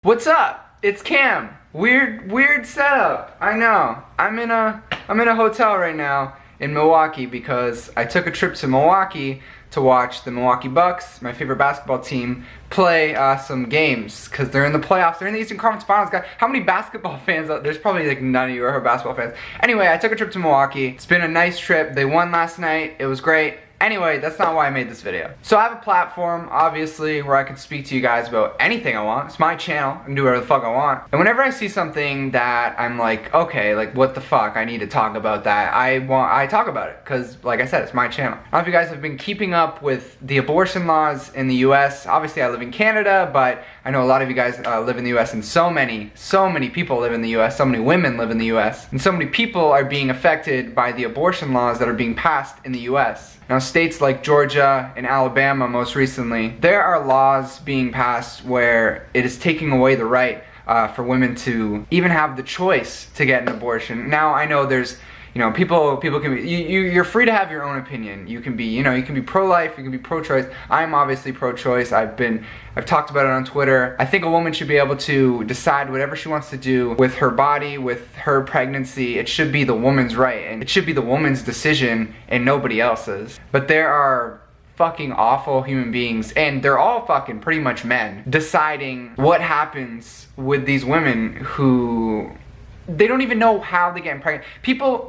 What's up? It's Cam. Weird setup. I know. I'm in a hotel right now in Milwaukee because I took a trip to Milwaukee to watch the Milwaukee Bucks, my favorite basketball team, play some games because they're in the playoffs. They're in the Eastern Conference Finals. Guys, how many basketball fans? There's probably like none of you are basketball fans. Anyway, I took a trip to Milwaukee. It's been a nice trip. They won last night. It was great. Anyway, that's not why I made this video. So I have a platform, obviously, where I can speak to you guys about anything I want. It's my channel. I can do whatever the fuck I want. And whenever I see something that I'm like, okay, like what the fuck, I need to talk about that, I talk about it. Because, like I said, it's my channel. I don't know if you guys have been keeping up with the abortion laws in the US. Obviously, I live in Canada, but I know a lot of you guys live in the US, and so many people live in the US, so many women live in the US, and so many people are being affected by the abortion laws that are being passed in the US. Now, states like Georgia and Alabama most recently, there are laws being passed where it is taking away the right for women to even have the choice to get an abortion. Now, I know there's, people can be, you're free to have your own opinion. You can be, you can be pro-life, you can be pro-choice. I'm obviously pro-choice. I've talked about it on Twitter. I think a woman should be able to decide whatever she wants to do with her body, with her pregnancy. It should be the woman's right, and it should be the woman's decision and nobody else's. But there are fucking awful human beings, and they're all fucking pretty much men, deciding what happens with these women who they don't even know how they get pregnant.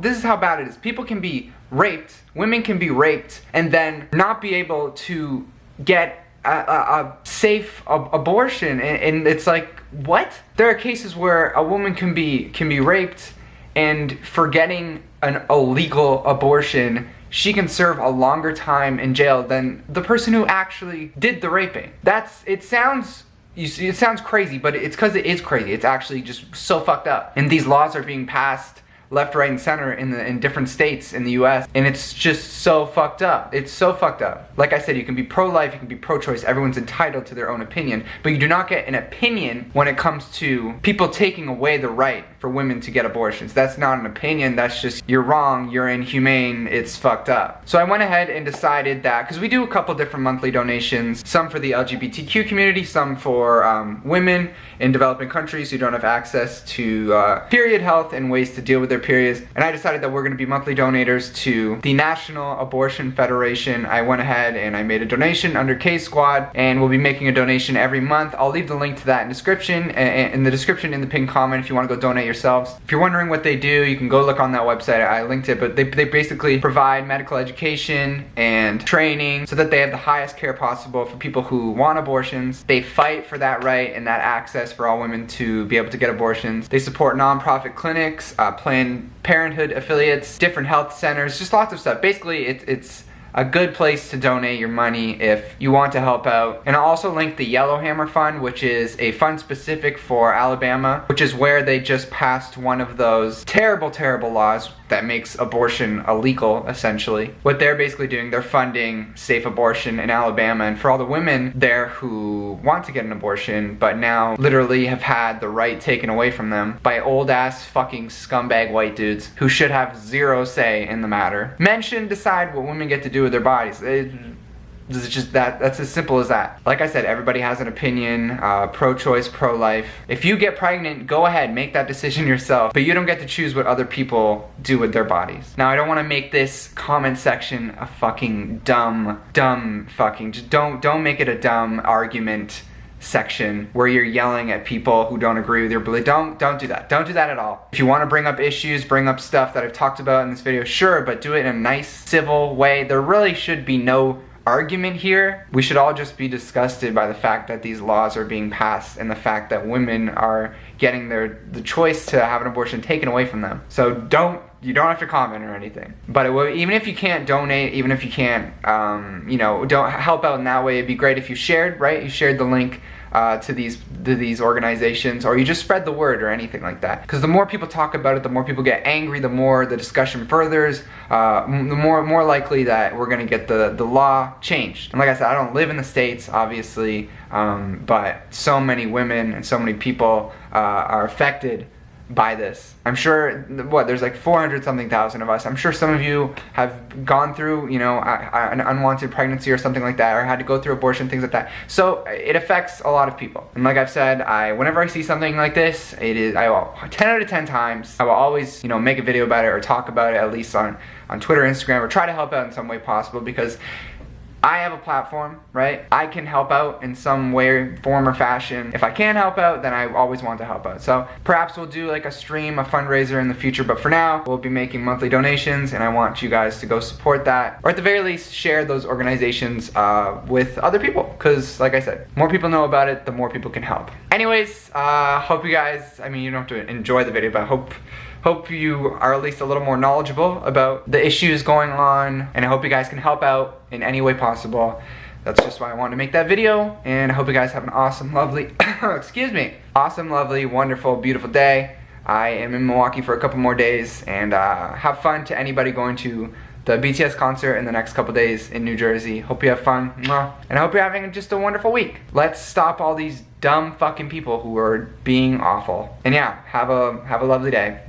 This is how bad it is. People can be raped, women can be raped, and then not be able to get a safe abortion, and it's like, what? There are cases where a woman can be raped, and for getting an illegal abortion, she can serve a longer time in jail than the person who actually did the raping. It sounds crazy, but it's because it is crazy. It's actually just so fucked up. And these laws are being passed left, right, and center in different states in the US, and it's just so fucked up. It's so fucked up. Like I said, you can be pro-life, you can be pro-choice, everyone's entitled to their own opinion, but you do not get an opinion when it comes to people taking away the right for women to get abortions. That's not an opinion, that's just, you're wrong, you're inhumane, it's fucked up. So I went ahead and decided that, because we do a couple different monthly donations, some for the LGBTQ community, some for women in developing countries who don't have access to period health and ways to deal with their periods, and I decided that we're going to be monthly donators to the National Abortion Federation. I went ahead and I made a donation under K-Squad, and we'll be making a donation every month. I'll leave the link to that in the description in the pinned comment if you want to go donate yourselves. If you're wondering what they do, you can go look on that website. I linked it, but they basically provide medical education and training so that they have the highest care possible for people who want abortions. They fight for that right and that access for all women to be able to get abortions. They support nonprofit clinics, Planned Parenthood affiliates, different health centers, just lots of stuff. Basically, it's a good place to donate your money if you want to help out. And I'll also link the Yellowhammer Fund, which is a fund specific for Alabama, which is where they just passed one of those terrible laws that makes abortion illegal, essentially. What they're basically doing, they're funding safe abortion in Alabama, and for all the women there who want to get an abortion, but now literally have had the right taken away from them by old-ass fucking scumbag white dudes who should have zero say in the matter. Men shouldn't decide what women get to do with their bodies. It's just that's as simple as that. Like I said, everybody has an opinion, pro-choice, pro-life. If you get pregnant, go ahead, make that decision yourself, but you don't get to choose what other people do with their bodies. Now, I don't want to make this comment section a fucking dumb fucking, just don't make it a dumb argument section where you're yelling at people who don't agree with your belief. Don't do that. Don't do that at all. If you want to bring up issues, bring up stuff that I've talked about in this video, sure, but do it in a nice, civil way. There really should be no argument here. We should all just be disgusted by the fact that these laws are being passed and the fact that women are getting the choice to have an abortion taken away from them. So you don't have to comment or anything. But even if you can't donate, even if you can't, don't help out in that way, it'd be great if you shared, right? You shared the link to these organizations, or you just spread the word or anything like that. Because the more people talk about it, the more people get angry, the more the discussion furthers, the more likely that we're gonna get the law changed. And like I said, I don't live in the States, obviously, but so many women and so many people are affected by this. I'm sure, what, there's like 400 something thousand of us. I'm sure some of you have gone through, you know, an unwanted pregnancy or something like that, or had to go through abortion, things like that. So it affects a lot of people. And like I've said, whenever I see something like this, 10 out of 10 times, I will always, you know, make a video about it or talk about it, at least on Twitter, Instagram, or try to help out in some way possible, because I have a platform, right? I can help out in some way, form, or fashion. If I can't help out, then I always want to help out. So perhaps we'll do like a stream, a fundraiser in the future, but for now, we'll be making monthly donations, and I want you guys to go support that, or at the very least, share those organizations with other people, because like I said, more people know about it, the more people can help. Anyways, hope you guys, I mean, you don't have to enjoy the video, but hope you are at least a little more knowledgeable about the issues going on, and I hope you guys can help out in any way possible. That's just why I wanted to make that video, and I hope you guys have an awesome, lovely, excuse me, awesome, lovely, wonderful, beautiful day. I am in Milwaukee for a couple more days, and have fun to anybody going to the BTS concert in the next couple days in New Jersey. Hope you have fun, and I hope you're having just a wonderful week. Let's stop all these dumb fucking people who are being awful. And yeah, have a lovely day.